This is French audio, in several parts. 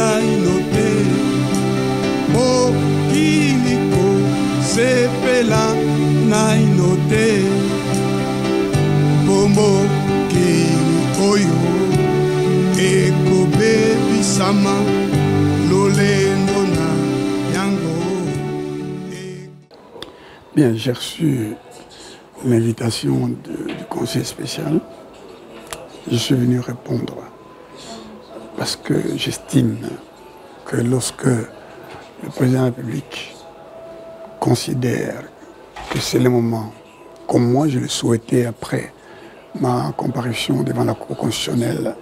nainote mokiliko sepela nainote bomokili oyo ekobebisama lolendo na yango. Bien, j'ai reçu l'invitation du conseil spécial. Je suis venu répondre parce que j'estime que lorsque le président de la République considère que c'est le moment, comme moi je le souhaitais après ma comparution devant la Cour constitutionnelle,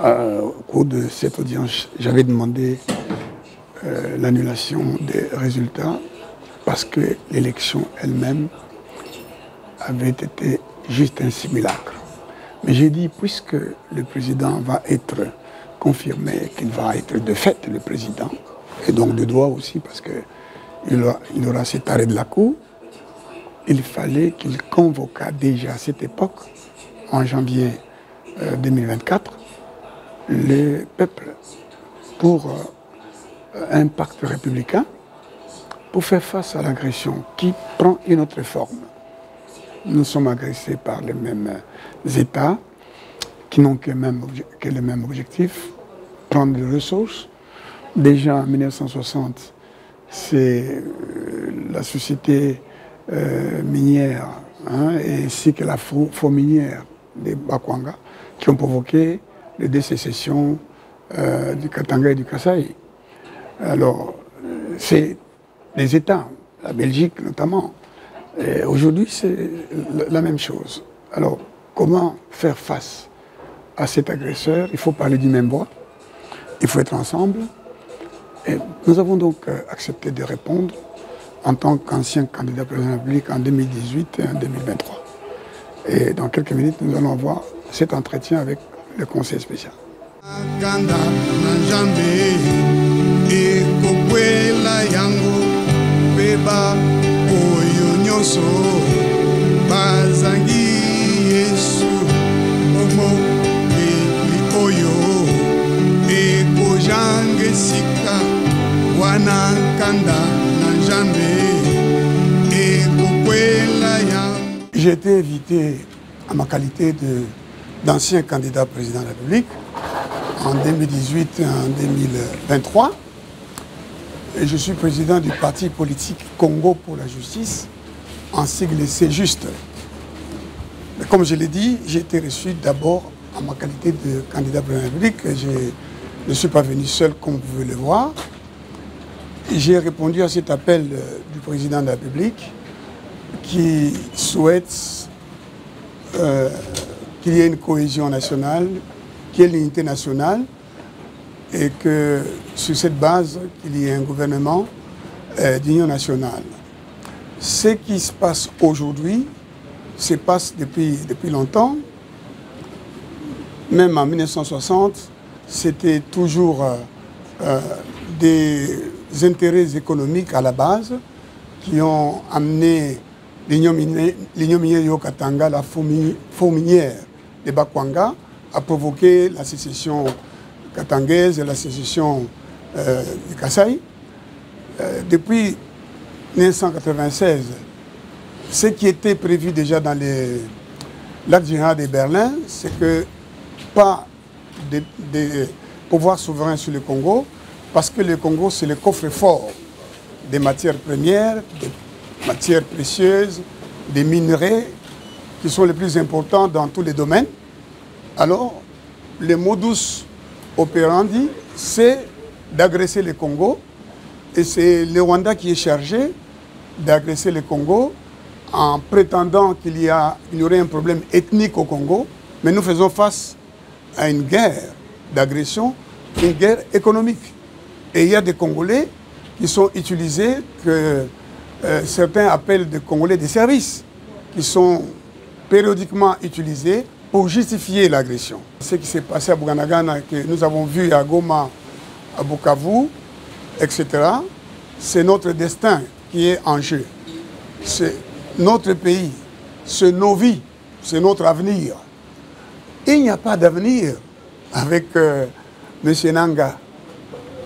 au cours de cette audience, j'avais demandé l'annulation des résultats parce que l'élection elle-même avait été juste un simulacre. Mais j'ai dit, puisque le président va être confirmé, qu'il va être de fait le président, et donc de droit aussi, parce qu'il aura cet arrêt de la Cour, il fallait qu'il convoquât déjà à cette époque, en janvier 2024, le peuple pour un pacte républicain, pour faire face à l'agression qui prend une autre forme. Nous sommes agressés par les mêmes États qui n'ont que le même objectif, prendre des ressources. Déjà en 1960, c'est la société minière ainsi que la fourmilière des Bakwanga qui ont provoqué les deux sécessions du Katanga et du Kasaï. Alors, c'est les États, la Belgique notamment. Aujourd'hui, c'est la même chose. Alors, comment faire face à cet agresseur? Il faut parler du même voix, il faut être ensemble. Et nous avons donc accepté de répondre en tant qu'ancien candidat président de la République en 2018 et en 2023. Et dans quelques minutes, nous allons avoir cet entretien avec le conseil spécial. Beba oyo nyonso bazangi Yesu omo beli oyo ekojange sika wana kanda na Nzambe ekokwela yango. J'ai été invité à ma qualité d'ancien candidat président de la République en 2018 et en 2023. Et je suis président du parti politique Congo pour la justice, en sigle C'est Juste. Mais comme je l'ai dit, j'ai été reçu d'abord en ma qualité de candidat président de la République. Je ne suis pas venu seul comme vous pouvez le voir. J'ai répondu à cet appel du président de la République qui souhaite qu'il y ait une cohésion nationale, qu'il y ait l'unité nationale, et que sur cette base, qu'il y ait un gouvernement d'union nationale. Ce qui se passe aujourd'hui se passe depuis longtemps. Même en 1960, c'était toujours des intérêts économiques à la base qui ont amené l'Union minière Yokatanga, la fourmilière de Bakwanga, à provoquer la sécession katangaise et la sécession du Kasaï. Depuis 1996, ce qui était prévu déjà dans l'acte général de Berlin, c'est que pas de pouvoir souverain sur le Congo, parce que le Congo, c'est le coffre-fort des matières premières, des matières précieuses, des minerais qui sont les plus importants dans tous les domaines. Alors, le modus operandi, c'est d'agresser le Congo, et c'est le Rwanda qui est chargé d'agresser le Congo en prétendant qu'il y aurait un problème ethnique au Congo, mais nous faisons face à une guerre d'agression, une guerre économique. Et il y a des Congolais qui sont utilisés, que certains appellent des Congolais des services, qui sont périodiquement utilisés pour justifier l'agression. Ce qui s'est passé à Bunagana, que nous avons vu à Goma, à Bukavu, etc., c'est notre destin qui est en jeu. C'est notre pays, c'est nos vies, c'est notre avenir. Il n'y a pas d'avenir avec M. Nanga,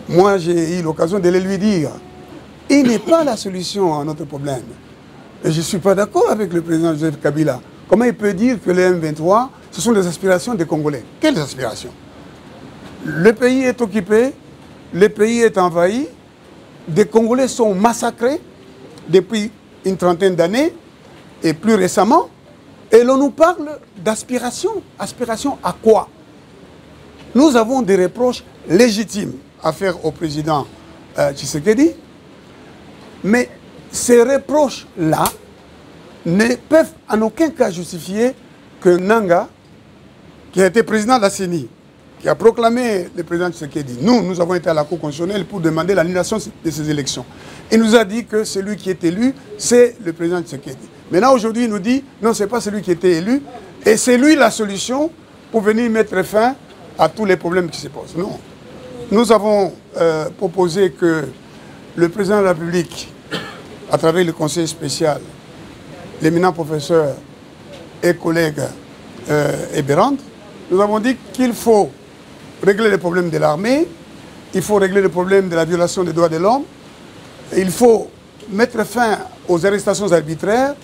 moi j'ai eu l'occasion de le lui dire, il n'est pas la solution à notre problème. Et je ne suis pas d'accord avec le président Joseph Kabila. Comment il peut dire que les M23, ce sont des aspirations des Congolais? Quelles aspirations? Le pays est occupé, le pays est envahi, des Congolais sont massacrés depuis une trentaine d'années et plus récemment, et l'on nous parle d'aspiration. Aspiration à quoi? Nous avons des reproches légitimes à faire au président Tshisekedi, mais ces reproches-là ne peuvent en aucun cas justifier que Nanga, qui a été président de la CENI, qui a proclamé le président Tshisekedi, nous avons été à la Cour constitutionnelle pour demander l'annulation de ces élections. Il nous a dit que celui qui est élu, c'est le président Tshisekedi. Maintenant, aujourd'hui, il nous dit, non, ce n'est pas celui qui était élu, et c'est lui la solution pour venir mettre fin à tous les problèmes qui se posent. Non. Nous avons proposé que le président de la République, à travers le conseil spécial, l'éminent professeur et collègue Eberand, nous avons dit qu'il faut régler les problèmes de l'armée, il faut régler les problèmes de la violation des droits de l'homme, il faut mettre fin aux arrestations arbitraires,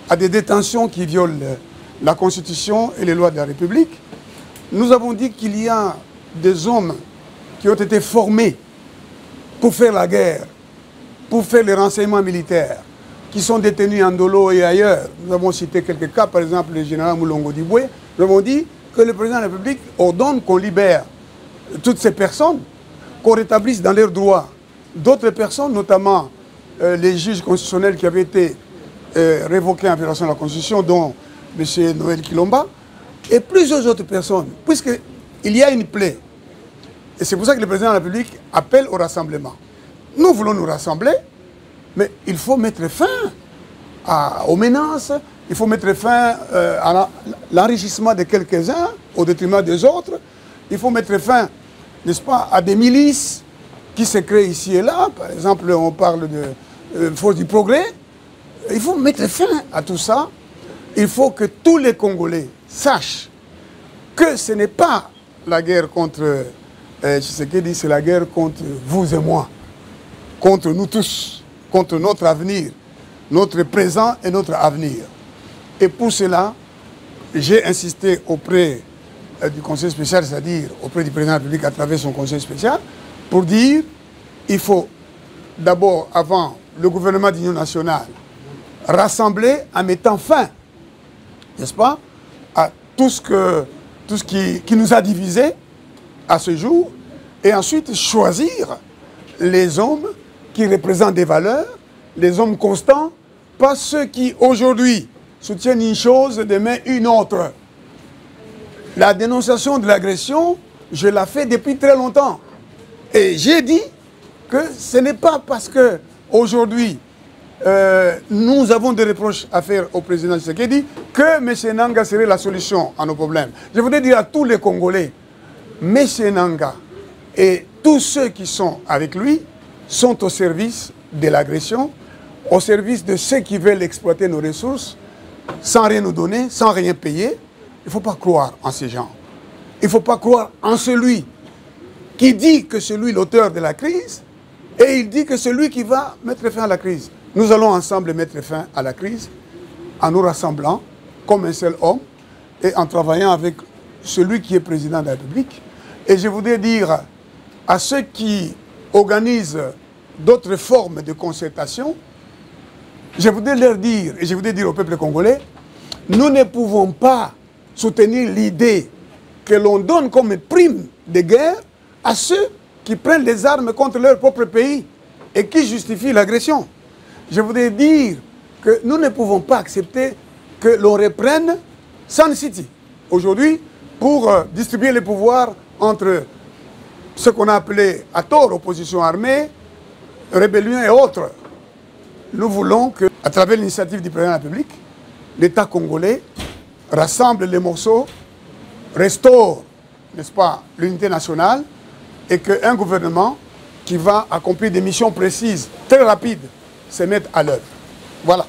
à des détentions qui violent la Constitution et les lois de la République. Nous avons dit qu'il y a des hommes qui ont été formés pour faire la guerre, pour faire les renseignements militaires, qui sont détenus en Ndolo et ailleurs. Nous avons cité quelques cas, par exemple le général Moulongo Diboué. Nous avons dit que le président de la République ordonne qu'on libère toutes ces personnes, qu'on rétablisse dans leurs droits d'autres personnes, notamment les juges constitutionnels qui avaient été révoqués en violation de la Constitution, dont M. Noël Kilomba, et plusieurs autres personnes, puisqu'il y a une plaie. Et c'est pour ça que le président de la République appelle au rassemblement. Nous voulons nous rassembler, mais il faut mettre fin aux menaces, il faut mettre fin à l'enrichissement de quelques-uns au détriment des autres. Il faut mettre fin, n'est-ce pas, à des milices qui se créent ici et là. Par exemple, on parle de Force du Progrès. Il faut mettre fin à tout ça. Il faut que tous les Congolais sachent que ce n'est pas la guerre contre Tshisekedi, c'est la guerre contre vous et moi, contre nous tous, contre notre avenir, notre présent et notre avenir. Et pour cela, j'ai insisté auprès du Conseil spécial, c'est-à-dire auprès du président de la République à travers son Conseil spécial, pour dire qu'il faut d'abord, avant le gouvernement d'union nationale, rassembler en mettant fin, n'est-ce pas, à tout ce qui nous a divisés à ce jour, et ensuite choisir les hommes qui représentent des valeurs, les hommes constants, pas ceux qui aujourd'hui soutiennent une chose, demain une autre. La dénonciation de l'agression, je la fais depuis très longtemps. Et j'ai dit que ce n'est pas parce que aujourd'hui nous avons des reproches à faire au président Tshisekedi que M. Nanga serait la solution à nos problèmes. Je voudrais dire à tous les Congolais, M. Nanga et tous ceux qui sont avec lui sont au service de l'agression, au service de ceux qui veulent exploiter nos ressources sans rien nous donner, sans rien payer. Il ne faut pas croire en ces gens. Il ne faut pas croire en celui qui dit que c'est lui l'auteur de la crise et il dit que c'est lui qui va mettre fin à la crise. Nous allons ensemble mettre fin à la crise en nous rassemblant comme un seul homme et en travaillant avec celui qui est président de la République. Et je voudrais dire à ceux qui organisent d'autres formes de concertation, je voudrais leur dire, et je voudrais dire au peuple congolais, nous ne pouvons pas soutenir l'idée que l'on donne comme prime de guerre à ceux qui prennent les armes contre leur propre pays et qui justifient l'agression. Je voudrais dire que nous ne pouvons pas accepter que l'on reprenne Sun City aujourd'hui pour distribuer les pouvoirs entre ce qu'on a appelé à tort opposition armée, rébellion et autres. Nous voulons que, à travers l'initiative du président de la République, l'État congolais rassemble les morceaux, restaure, n'est-ce pas, l'unité nationale et qu'un gouvernement qui va accomplir des missions précises, très rapides, se mette à l'œuvre. Voilà.